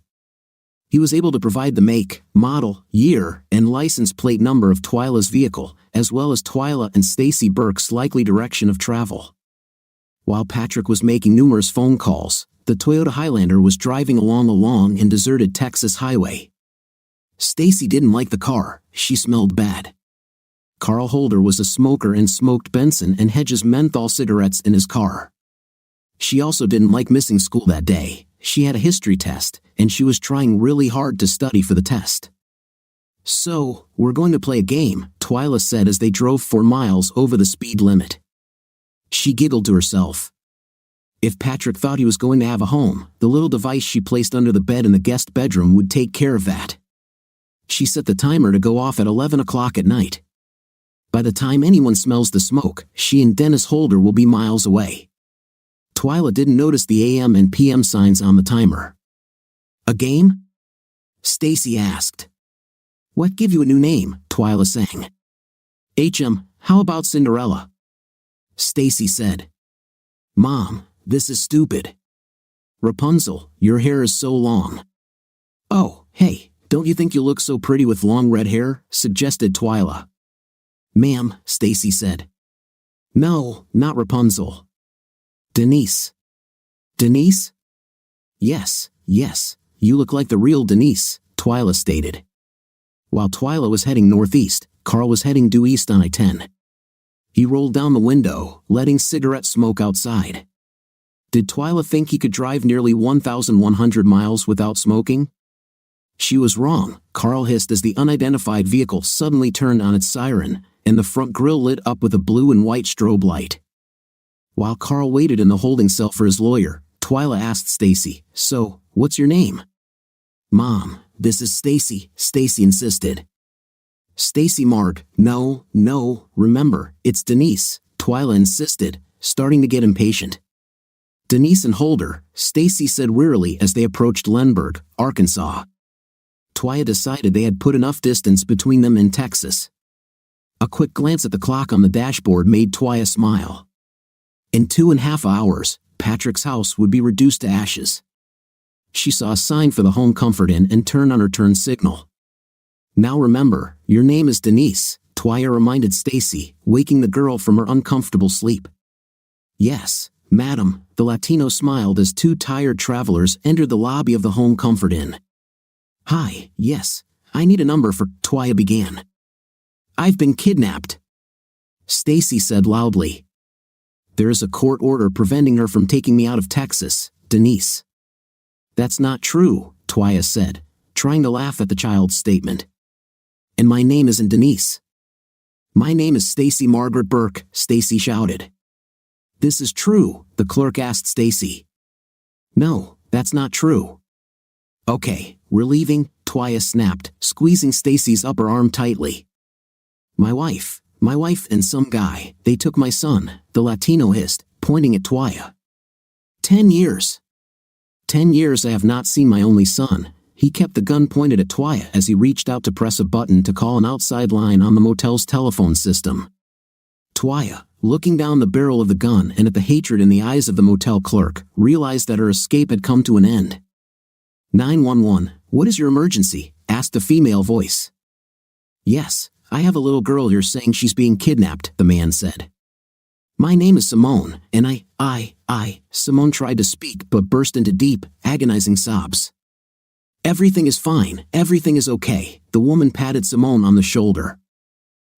He was able to provide the make, model, year, and license plate number of Twyla's vehicle, as well as Twyla and Stacy Burke's likely direction of travel. While Patrick was making numerous phone calls, the Toyota Highlander was driving along a long and deserted Texas highway. Stacy didn't like the car, she smelled bad. Carl Holder was a smoker and smoked Benson and Hedges menthol cigarettes in his car. She also didn't like missing school that day. She had a history test, and she was trying really hard to study for the test. "So, we're going to play a game," Twyla said as they drove 4 miles over the speed limit. She giggled to herself. If Patrick thought he was going to have a home, the little device she placed under the bed in the guest bedroom would take care of that. She set the timer to go off at 11 o'clock at night. By the time anyone smells the smoke, she and Dennis Holder will be miles away. Twyla didn't notice the AM and PM signs on the timer. "A game?" Stacy asked. "What give you a new name?" Twyla sang. How about Cinderella?" Stacy said. "Mom, this is stupid." "Rapunzel, your hair is so long." "Oh, hey, don't you think you look so pretty with long red hair?" suggested Twyla. "Ma'am," Stacy said. "No, not Rapunzel. Denise." "Denise?" Yes, you look like the real Denise," Twyla stated. While Twyla was heading northeast, Carl was heading due east on I-10. He rolled down the window, letting cigarette smoke outside. Did Twyla think he could drive nearly 1,100 miles without smoking? She was wrong. Carl hissed as the unidentified vehicle suddenly turned on its siren, and the front grille lit up with a blue and white strobe light. While Carl waited in the holding cell for his lawyer, Twyla asked Stacy, "So, what's your name?" "Mom, this is Stacy," Stacy insisted. "Stacy Marg, no, remember, it's Denise," Twyla insisted, starting to get impatient. "Denise and Holder," Stacy said wearily as they approached Lenberg, Arkansas. Twyla decided they had put enough distance between them in Texas. A quick glance at the clock on the dashboard made Twya smile. In 2.5 hours, Patrick's house would be reduced to ashes. She saw a sign for the Home Comfort Inn and turned on her turn signal. "Now remember, your name is Denise," Twya reminded Stacy, waking the girl from her uncomfortable sleep. "Yes, madam," the Latino smiled as two tired travelers entered the lobby of the Home Comfort Inn. "Hi, yes, I need a number for," Twya began. "I've been kidnapped," Stacy said loudly. "There is a court order preventing her from taking me out of Texas, Denise." "That's not true," Twya said, trying to laugh at the child's statement. "And my name isn't Denise." "My name is Stacy Margaret Burke," Stacy shouted. "This is true," the clerk asked Stacy. "No, that's not true." "Okay, we're leaving," Twya snapped, squeezing Stacy's upper arm tightly. My wife and some guy, they took my son," the Latino hissed, pointing at Twya. 10 years. 10 years I have not seen my only son." He kept the gun pointed at Twya as he reached out to press a button to call an outside line on the motel's telephone system. Twya, looking down the barrel of the gun and at the hatred in the eyes of the motel clerk, realized that her escape had come to an end. 911, what is your emergency?" asked a female voice. "Yes, I have a little girl here saying she's being kidnapped," the man said. "My name is Simone, and Simone tried to speak but burst into deep, agonizing sobs. "Everything is fine, everything is okay," the woman patted Simone on the shoulder.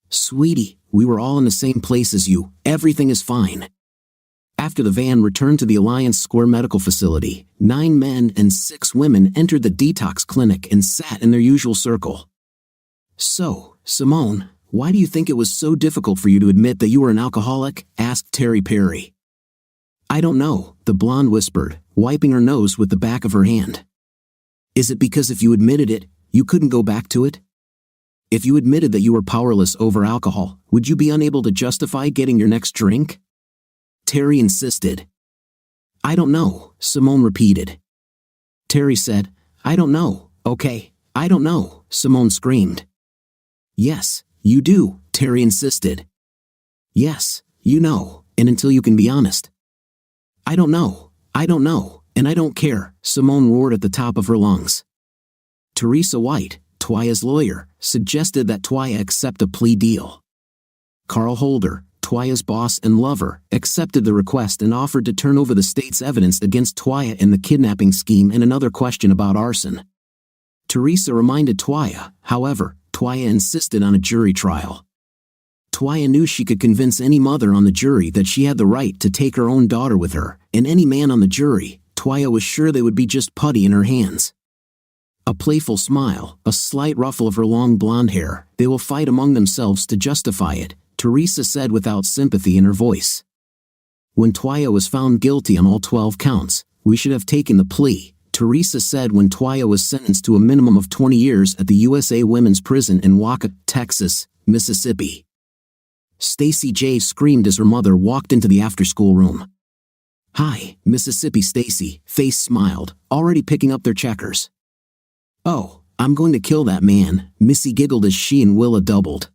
"Sweetie, we were all in the same place as you, everything is fine." After the van returned to the Alliance Square Medical Facility, 9 men and 6 women entered the detox clinic and sat in their usual circle. "So, Simone, why do you think it was so difficult for you to admit that you were an alcoholic?" asked Terry Perry. "I don't know," the blonde whispered, wiping her nose with the back of her hand. "Is it because if you admitted it, you couldn't go back to it? If you admitted that you were powerless over alcohol, would you be unable to justify getting your next drink?" Terry insisted. "I don't know," Simone repeated. Terry said, "I don't know, okay, I don't know," Simone screamed. "Yes, you do," Terry insisted. "Yes, you know, and until you can be honest." I don't know, and I don't care," Simone roared at the top of her lungs. Teresa White, Twaya's lawyer, suggested that Twya accept a plea deal. Carl Holder, Twaya's boss and lover, accepted the request and offered to turn over the state's evidence against Twya in the kidnapping scheme and another question about arson. Teresa reminded Twya, however, Twya insisted on a jury trial. Twya knew she could convince any mother on the jury that she had the right to take her own daughter with her, and any man on the jury, Twya was sure they would be just putty in her hands. A playful smile, a slight ruffle of her long blonde hair, "They will fight among themselves to justify it," Teresa said without sympathy in her voice. When Twya was found guilty on all 12 counts, "We should have taken the plea," Teresa said when Twya was sentenced to a minimum of 20 years at the USA Women's Prison in Waukesha, Texas, Mississippi. Stacy J. screamed as her mother walked into the after-school room. "Hi, Mississippi Stacy," Face smiled, already picking up their checkers. "Oh, I'm going to kill that man," Missy giggled as she and Willa doubled.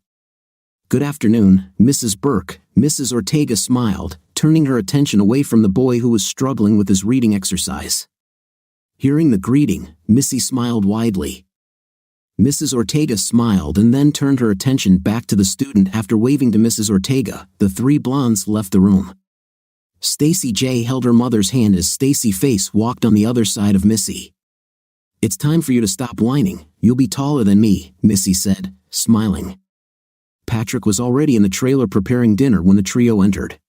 "Good afternoon, Mrs. Burke," Mrs. Ortega smiled, turning her attention away from the boy who was struggling with his reading exercise. Hearing the greeting, Missy smiled widely. Mrs. Ortega smiled and then turned her attention back to the student. After waving to Mrs. Ortega, the 3 blondes left the room. Stacy J. held her mother's hand as Stacy Face walked on the other side of Missy. "It's time for you to stop whining, you'll be taller than me," Missy said, smiling. Patrick was already in the trailer preparing dinner when the trio entered.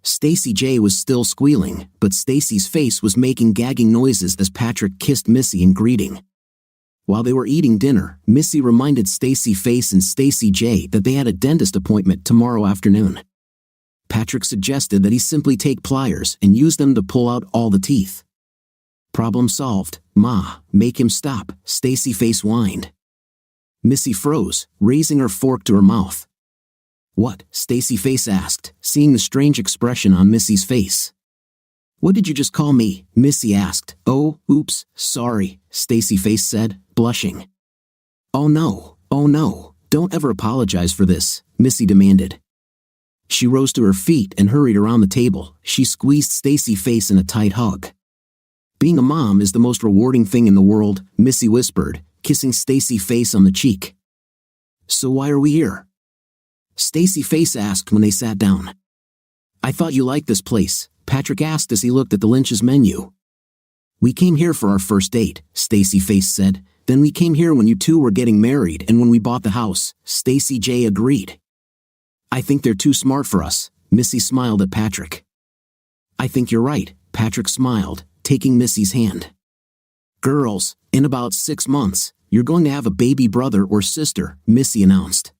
Stacy J. was still squealing, but Stacy's face was making gagging noises as Patrick kissed Missy in greeting. While they were eating dinner, Missy reminded Stacy Face and Stacy J. that they had a dentist appointment tomorrow afternoon. Patrick suggested that he simply take pliers and use them to pull out all the teeth. "Problem solved, Ma, make him stop," Stacy Face whined. Missy froze, raising her fork to her mouth. "What?" Stacy Face asked, seeing the strange expression on Missy's face. "What did you just call me?" Missy asked. "Oh, oops, sorry," Stacy Face said, blushing. Oh no, don't ever apologize for this," Missy demanded. She rose to her feet and hurried around the table. She squeezed Stacy's face in a tight hug. Being a mom is the most rewarding thing in the world, Missy whispered, kissing Stacy's face on the cheek. So why are we here? Stacy's face asked when they sat down. I thought you liked this place, Patrick asked as he looked at the Lynch's menu. We came here for our first date, Stacy's face said. Then we came here when you two were getting married and when we bought the house, Stacy J agreed. I think they're too smart for us, Missy smiled at Patrick. I think you're right, Patrick smiled, taking Missy's hand. Girls, in about 6 months, you're going to have a baby brother or sister, Missy announced.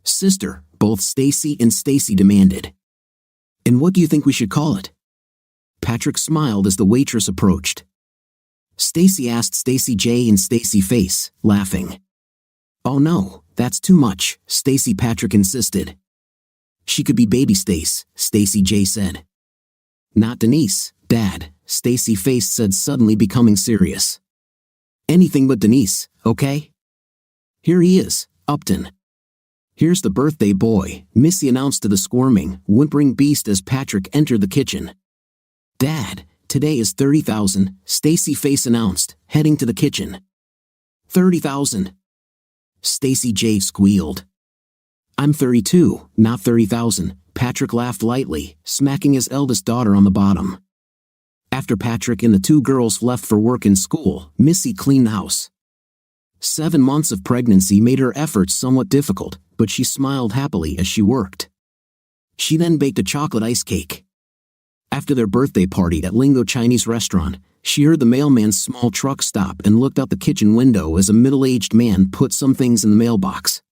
Sister, both Stacy and Stacy demanded. And what do you think we should call it? Patrick smiled as the waitress approached. Stacy asked Stacy J and Stacy face, laughing. Oh no, that's too much, Stacy Patrick insisted. She could be Baby Stace, Stacy J said. Not Denise, Dad, Stacy face said, suddenly becoming serious. Anything but Denise, okay? Here he is, Upton. Here's the birthday boy, Missy announced to the squirming, whimpering beast as Patrick entered the kitchen. Dad, today is 30,000, Stacy face announced, heading to the kitchen. 30,000. Stacy J squealed. I'm 32, not 30,000, Patrick laughed lightly, smacking his eldest daughter on the bottom. After Patrick and the two girls left for work and school, Missy cleaned the house. 7 months of pregnancy made her efforts somewhat difficult, but she smiled happily as she worked. She then baked a chocolate ice cake. After their birthday party at Lingo Chinese restaurant, she heard the mailman's small truck stop and looked out the kitchen window as a middle-aged man put some things in the mailbox.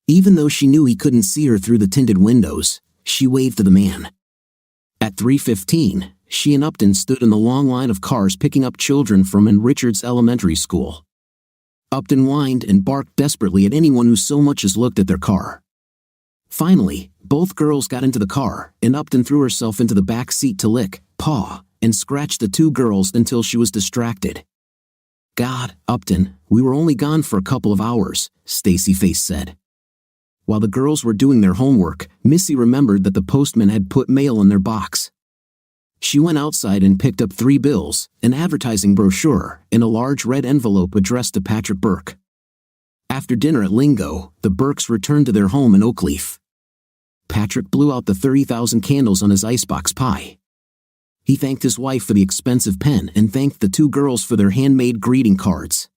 Even though she knew he couldn't see her through the tinted windows, she waved to the man. At 3:15, she and Upton stood in the long line of cars picking up children from Richards Elementary School. Upton whined and barked desperately at anyone who so much as looked at their car. Finally, both girls got into the car, and Upton threw herself into the back seat to lick, paw, and scratch the two girls until she was distracted. God, Upton, we were only gone for a couple of hours, Stacy face said. While the girls were doing their homework, Missy remembered that the postman had put mail in their box. She went outside and picked up 3 bills, an advertising brochure, and a large red envelope addressed to Patrick Burke. After dinner at Lingo, the Burkes returned to their home in Oakleaf. Patrick blew out the 30,000 candles on his icebox pie. He thanked his wife for the expensive pen and thanked the two girls for their handmade greeting cards.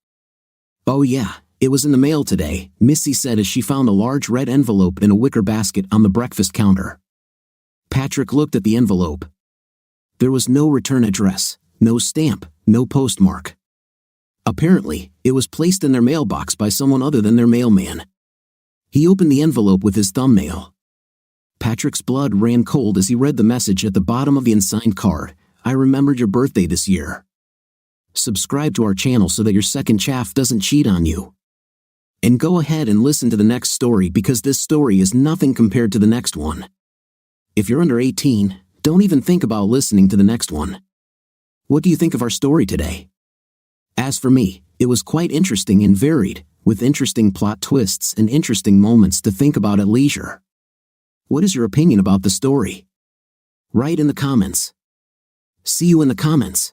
Oh yeah, it was in the mail today, Missy said as she found a large red envelope in a wicker basket on the breakfast counter. Patrick looked at the envelope. There was no return address, no stamp, no postmark. Apparently, it was placed in their mailbox by someone other than their mailman. He opened the envelope with his thumbnail. Patrick's blood ran cold as he read the message at the bottom of the unsigned card. I remembered your birthday this year. Subscribe to our channel so that your second chaff doesn't cheat on you. And go ahead and listen to the next story because this story is nothing compared to the next one. If you're under 18, don't even think about listening to the next one. What do you think of our story today? As for me, it was quite interesting and varied, with interesting plot twists and interesting moments to think about at leisure. What is your opinion about the story? Write in the comments. See you in the comments.